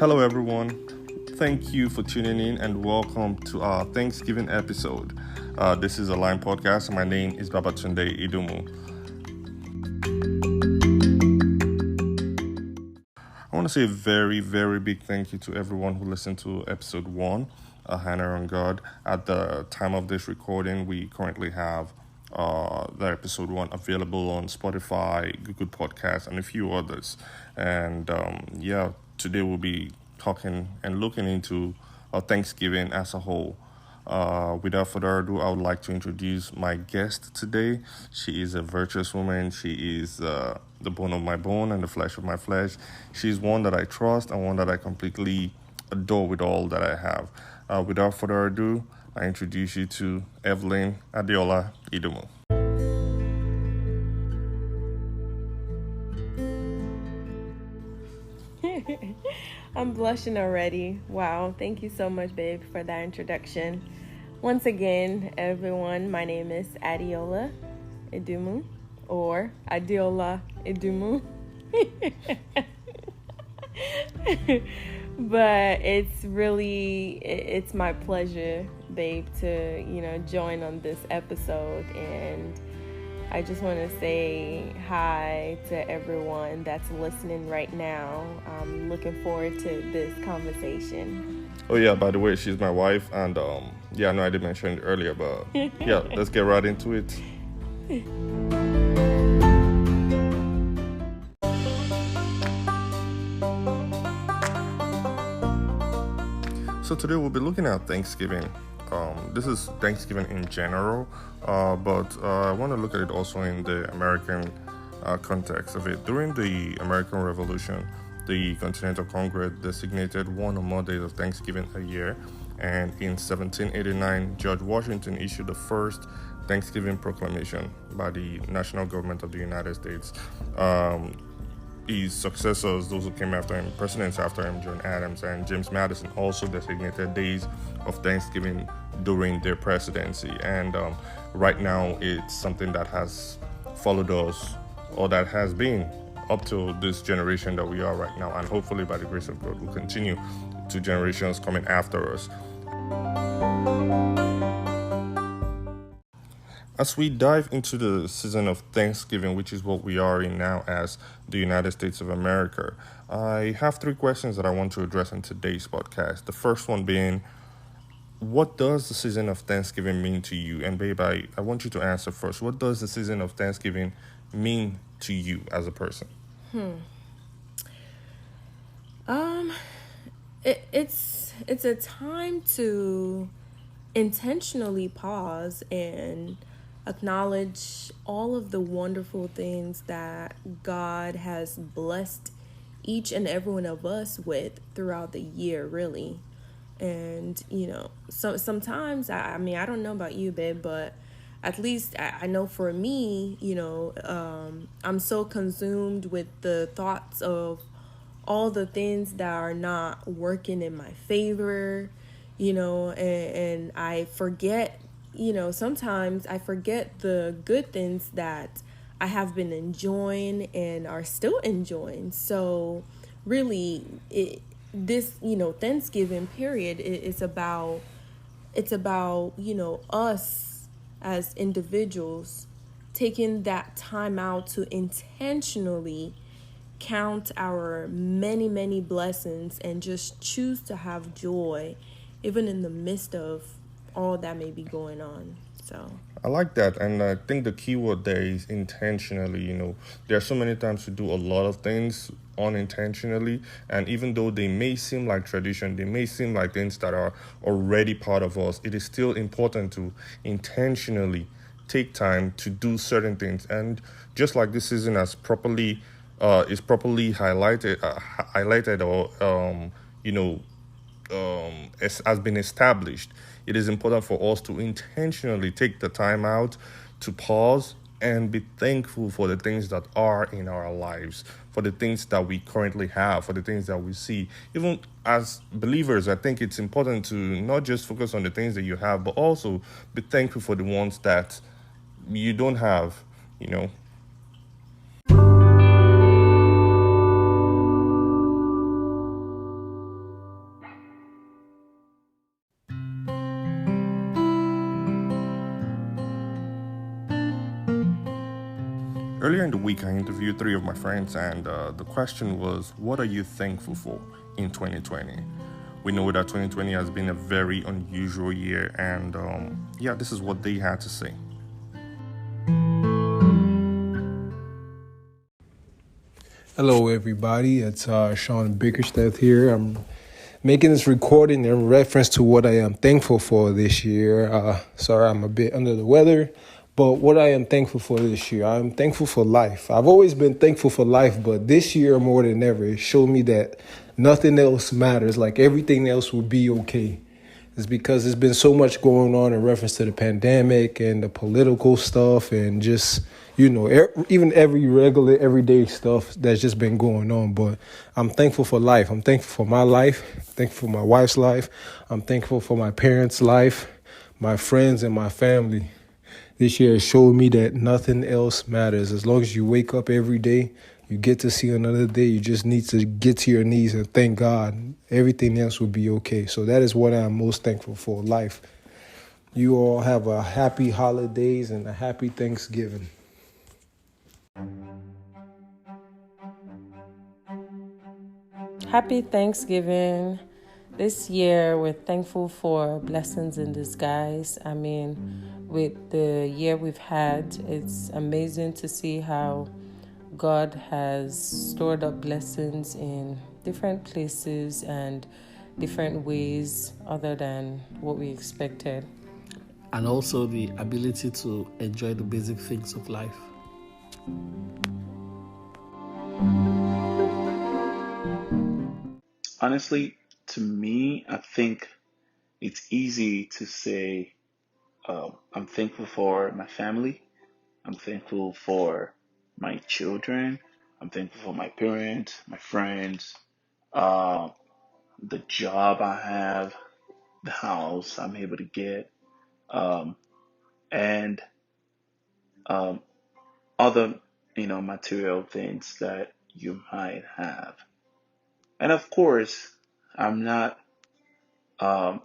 Hello, everyone. Thank you for tuning in and welcome to our Thanksgiving episode. This is a Line Podcast. My name is Babatunde Idumu. I want to say a very, very big thank you to everyone who listened to episode 1, Hannah on God. At the time of this recording, we currently have the episode 1 available on Spotify, Google Podcasts, and a few others. And today we'll be talking and looking into Thanksgiving as a whole. Without further ado, I would like to introduce my guest today. She is a virtuous woman. She is the bone of my bone and the flesh of my flesh. She's one that I trust and one that I completely adore with all that I have. Without further ado, I introduce you to Evelyn Adeola Idumu. I'm blushing already. Wow. Thank you so much, babe, for that introduction. Once again, everyone, my name is Adeola Idumu, or Adeola Idumu. But it's my pleasure, babe, to, join on this episode. And I just want to say hi to everyone that's listening right now. I'm looking forward to this conversation. Oh, yeah, by the way, she's my wife. And, I know I did mention it earlier, but yeah, let's get right into it. So today we'll be looking at Thanksgiving. This is Thanksgiving in general, but I want to look at it also in the American context of it. During the American Revolution, the Continental Congress designated one or more days of Thanksgiving a year, and in 1789, George Washington issued the first Thanksgiving proclamation by the national government of the United States. His successors, those who came after him, presidents after him, John Adams and James Madison, also designated days of Thanksgiving during their presidency. And right now, it's something that has followed us, or that has been up to this generation that we are right now. And hopefully, by the grace of God, will continue to generations coming after us. As we dive into the season of Thanksgiving, which is what we are in now as the United States of America, I have 3 questions that I want to address in today's podcast. The first one being, what does the season of Thanksgiving mean to you? And babe, I want you to answer first. What does the season of Thanksgiving mean to you as a person? It's a time to intentionally pause and acknowledge all of the wonderful things that God has blessed each and every one of us with throughout the year, really. And, so sometimes, I don't know about you, babe, but at least I know for me, I'm so consumed with the thoughts of all the things that are not working in my favor, and I forget, sometimes I forget the good things that I have been enjoying and are still enjoying. So really, this Thanksgiving period it's about us as individuals taking that time out to intentionally count our many, many blessings and just choose to have joy even in the midst of all that may be going on. So I like that, and I think the key word there is intentionally. There are so many times we do a lot of things unintentionally, and even though they may seem like tradition, they may seem like things that are already part of us, it is still important to intentionally take time to do certain things. And just like this season has properly highlighted or has been established, it is important for us to intentionally take the time out to pause and be thankful for the things that are in our lives, for the things that we currently have, for the things that we see. Even as believers, I think it's important to not just focus on the things that you have, but also be thankful for the ones that you don't have, earlier in the week, I interviewed three of my friends, and the question was, what are you thankful for in 2020? We know that 2020 has been a very unusual year, and yeah, this is what they had to say. Hello, everybody. It's Sean Bickerstaff here. I'm making this recording in reference to what I am thankful for this year. Sorry, I'm a bit under the weather, but what I am thankful for this year, I'm thankful for life. I've always been thankful for life, but this year more than ever, it showed me that nothing else matters. Like everything else will be okay. It's because there's been so much going on in reference to the pandemic and the political stuff and just, even every regular, everyday stuff that's just been going on. But I'm thankful for life. I'm thankful for my life. I'm thankful for my wife's life. I'm thankful for my parents' life, my friends, and my family. This year has showed me that nothing else matters. As long as you wake up every day, you get to see another day. You just need to get to your knees and thank God. Everything else will be okay. So that is what I'm most thankful for, life. You all have a happy holidays and a happy Thanksgiving. Happy Thanksgiving. This year, we're thankful for blessings in disguise. I mean, with the year we've had, it's amazing to see how God has stored up blessings in different places and different ways other than what we expected. And also the ability to enjoy the basic things of life. Honestly, to me, I think it's easy to say I'm thankful for my family. I'm thankful for my children. I'm thankful for my parents, my friends, uh, the job I have, the house I'm able to get, um, and um, other, material things that you might have. And of course, I'm not um,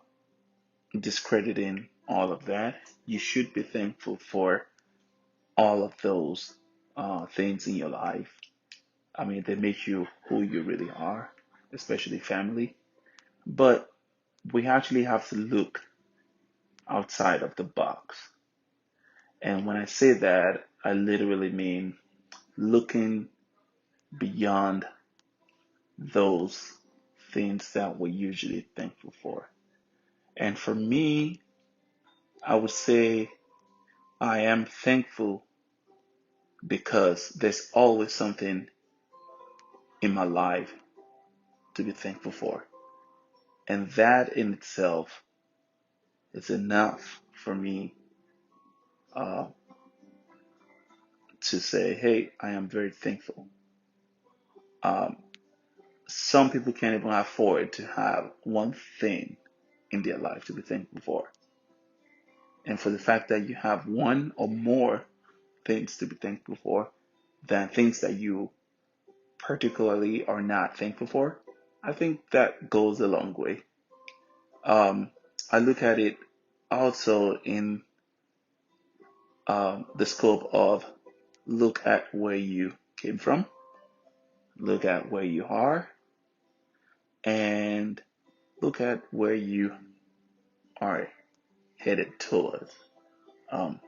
discrediting all of that. You should be thankful for all of those things in your life. I mean, they make you who you really are, especially family. But we actually have to look outside of the box. And when I say that, I literally mean looking beyond those things that we're usually thankful for. And for me, I would say I am thankful because there's always something in my life to be thankful for. And that in itself is enough for me uh, to say, hey, I am very thankful. Um, some people can't even afford to have one thing in their life to be thankful for. And for the fact that you have one or more things to be thankful for than things that you particularly are not thankful for, I think that goes a long way. Um, I look at it also in the scope of look at where you came from, look at where you are, and look at where you are headed towards. Um,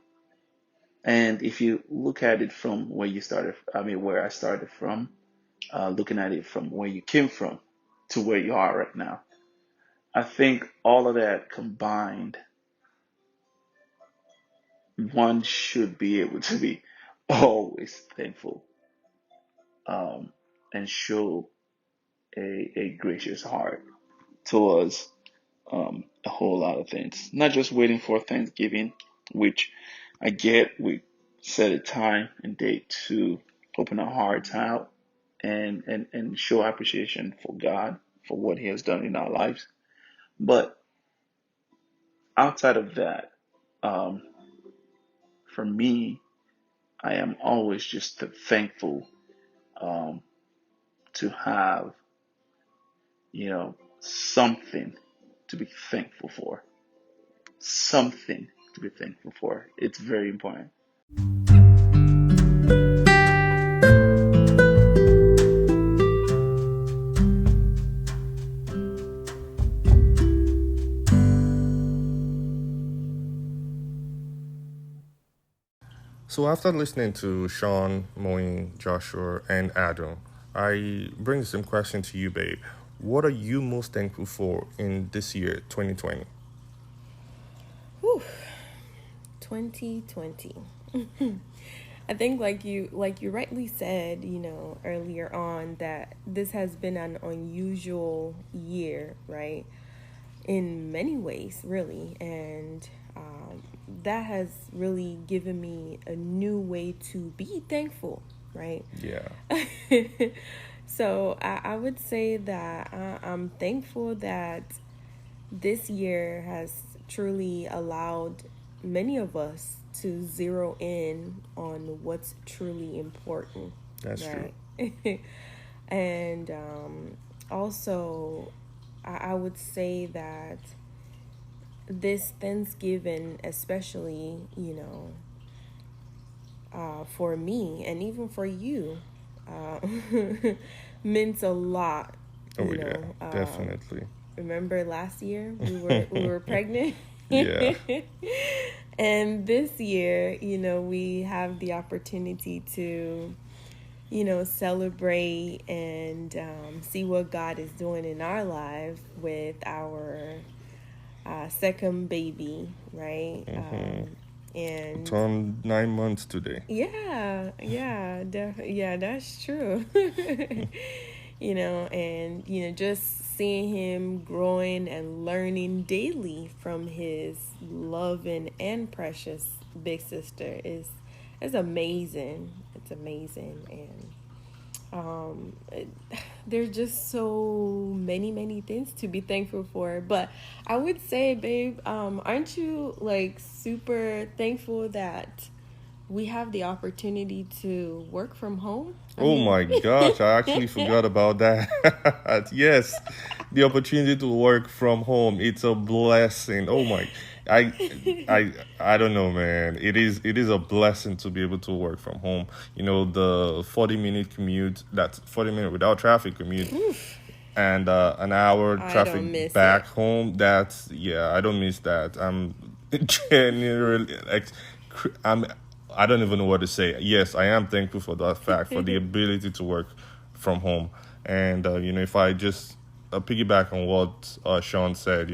and if you look at it from where you started, I mean, where I started from, looking at it from where you came from to where you are right now, I think all of that combined, one should be able to be always thankful and show a gracious heart towards a whole lot of things. Not just waiting for Thanksgiving, which I get, we set a time and date to open our hearts out and show appreciation for God for what He has done in our lives. But outside of that, um, for me, I am always just thankful um, to have, something to be thankful for. Something to be thankful for. It's very important. So after listening to Sean, Moyin, Joshua, and Adun, I bring the same question to you, babe. What are you most thankful for in this year, 2020? Whew, 2020. I think like you rightly said, earlier on that this has been an unusual year, right? In many ways, really. And that has really given me a new way to be thankful, right? Yeah. So I would say that I'm thankful that this year has truly allowed many of us to zero in on what's truly important. That's true. Right. And also, I would say that this Thanksgiving, especially, for me and even for you, uh, meant a lot. Oh, yeah, definitely. Remember last year we were pregnant. Yeah. And this year, we have the opportunity to, celebrate and see what God is doing in our life with our second baby, right? And Turned 9 months today. yeah, that's true. And just seeing him growing and learning daily from his loving and precious big sister is amazing. It's amazing. And there's just so many things to be thankful for. But I would say, babe, aren't you like super thankful that we have the opportunity to work from home? My gosh, I actually forgot about that. Yes, the opportunity to work from home, it's a blessing. Oh my, I don't know, man. It is a blessing to be able to work from home. The 40-minute commute, that's 40-minute without traffic commute. And an hour I don't traffic miss back it. home. That's, yeah, I don't miss that. I'm genuinely like, I don't even know what to say. Yes, I am thankful for that fact, for the ability to work from home. And if I just piggyback on what Sean said,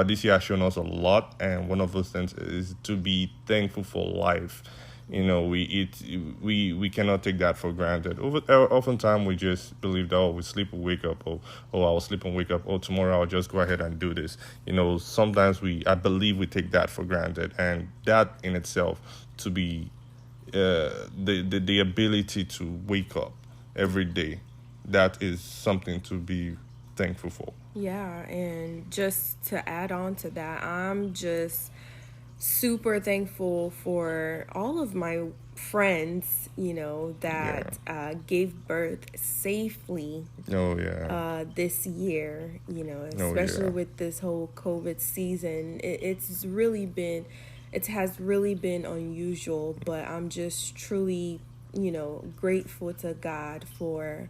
this year has shown us a lot, and one of those things is to be thankful for life. We cannot take that for granted. Oftentimes we just believe that, we sleep and wake up, I'll sleep and wake up, tomorrow I'll just go ahead and do this. Sometimes I believe we take that for granted, and that in itself, to be the ability to wake up every day, that is something to be thankful for. Yeah, and just to add on to that, I'm just super thankful for all of my friends, that gave birth safely Oh yeah. this year, Oh especially yeah. with this whole COVID season. It has really been unusual, but I'm just truly, grateful to God for,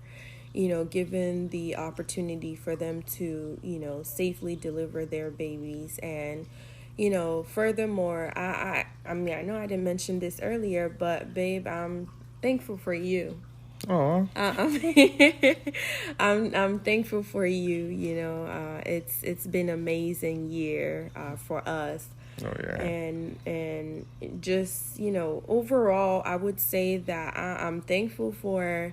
given the opportunity for them to, safely deliver their babies. And, furthermore, I mean, I know I didn't mention this earlier, but babe, I'm thankful for you. Oh. I'm I'm thankful for you. It's been an amazing year for us. Oh yeah. And just overall, I would say that I'm thankful for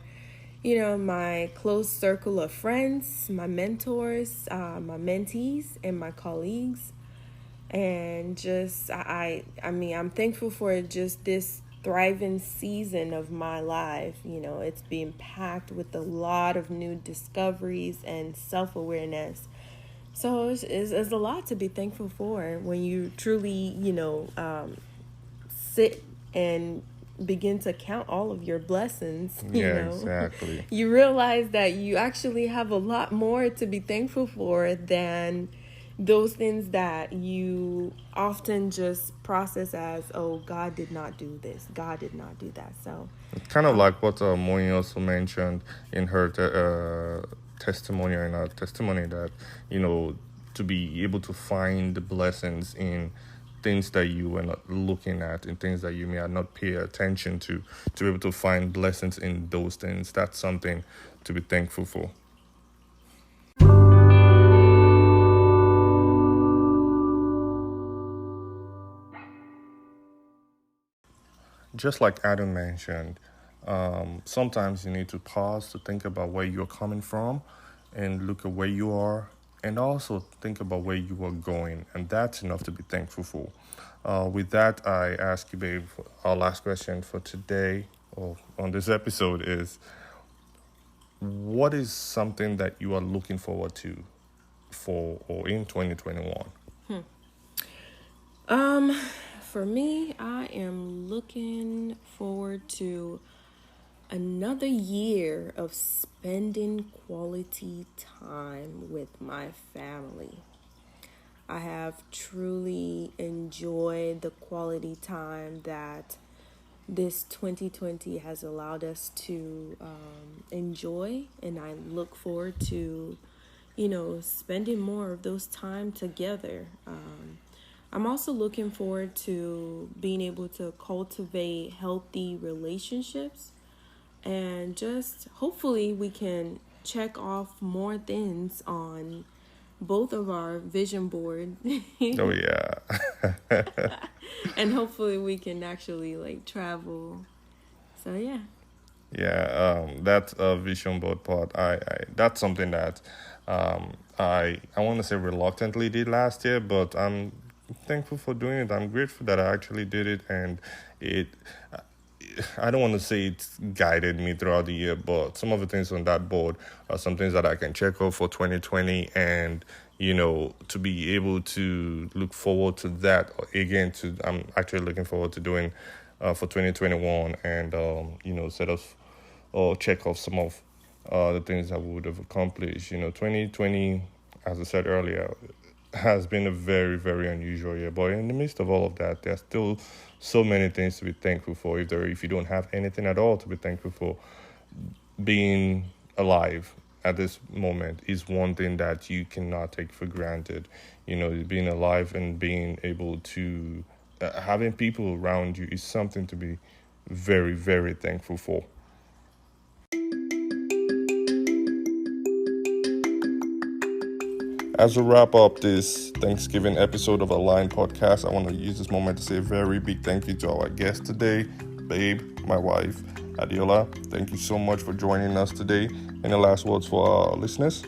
my close circle of friends, my mentors, my mentees, and my colleagues. And just I mean, I'm thankful for just this thriving season of my life. It's been packed with a lot of new discoveries and self-awareness. So it's a lot to be thankful for when you truly sit and begin to count all of your blessings. Yeah, exactly. You realize that you actually have a lot more to be thankful for than those things that you often just process as, oh, God did not do this, God did not do that. So Kind of like what Moyin also mentioned in her testimony, or in her testimony, that to be able to find the blessings in things that you were not looking at and things that you may not pay attention to be able to find blessings in those things. That's something to be thankful for. Just like Adam mentioned, sometimes you need to pause to think about where you're coming from and look at where you are, and also think about where you are going. And that's enough to be thankful for. With that, I ask you, babe, our last question for today or on this episode is, what is something that you are looking forward to for or in 2021? For me, I am looking forward to another year of spending quality time with my family. I have truly enjoyed the quality time that this 2020 has allowed us to enjoy, and I look forward to, spending more of those time together. I'm also looking forward to being able to cultivate healthy relationships, and just hopefully we can check off more things on both of our vision board. Oh, yeah. And hopefully we can actually travel. So yeah. Yeah, that vision board part, I that's something that I want to say reluctantly did last year, but I'm thankful for doing it. I'm grateful that I actually did it, and it. I don't want to say it's guided me throughout the year, but some of the things on that board are some things that I can check off for 2020, and to be able to look forward to that again. I'm actually looking forward to doing for 2021, and set off or check off some of the things that we would have accomplished. 2020, as I said earlier, has been a very, very unusual year. But in the midst of all of that, there's still so many things to be thankful for. If you don't have anything at all to be thankful for, being alive at this moment is one thing that you cannot take for granted. Being alive and being able to having people around you is something to be very, very thankful for. As we wrap up this Thanksgiving episode of Align Podcast, I want to use this moment to say a very big thank you to our guest today, Babe, my wife, Adeola. Thank you so much for joining us today. Any last words for our listeners?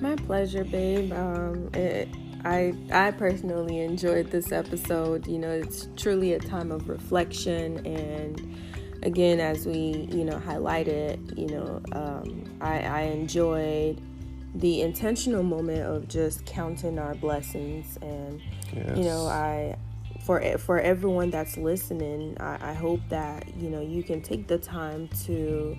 My pleasure, babe. I personally enjoyed this episode. It's truly a time of reflection, and again, as we highlighted, I enjoyed the intentional moment of just counting our blessings, and Yes. for everyone that's listening, I hope that you can take the time to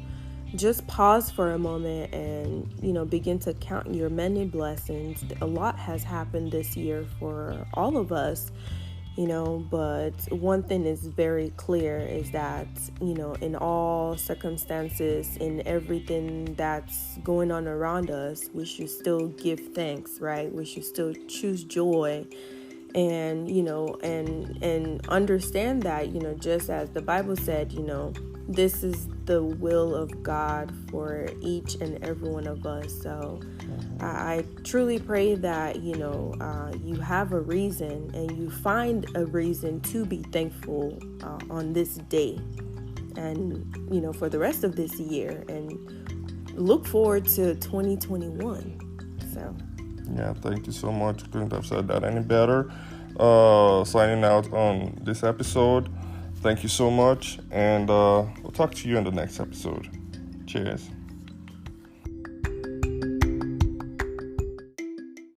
just pause for a moment and begin to count your many blessings. A lot has happened this year for all of us, but one thing is very clear is that in all circumstances, in everything that's going on around us, we should still give thanks, right? We should still choose joy, and and understand that just as the Bible said, this is the will of God for each and every one of us. So I truly pray that you have a reason, and you find a reason to be thankful on this day, and for the rest of this year, and look forward to 2021. So Yeah, thank you so much. Couldn't have said that any better. Signing out on this episode. Thank you so much, and we'll talk to you in the next episode. Cheers.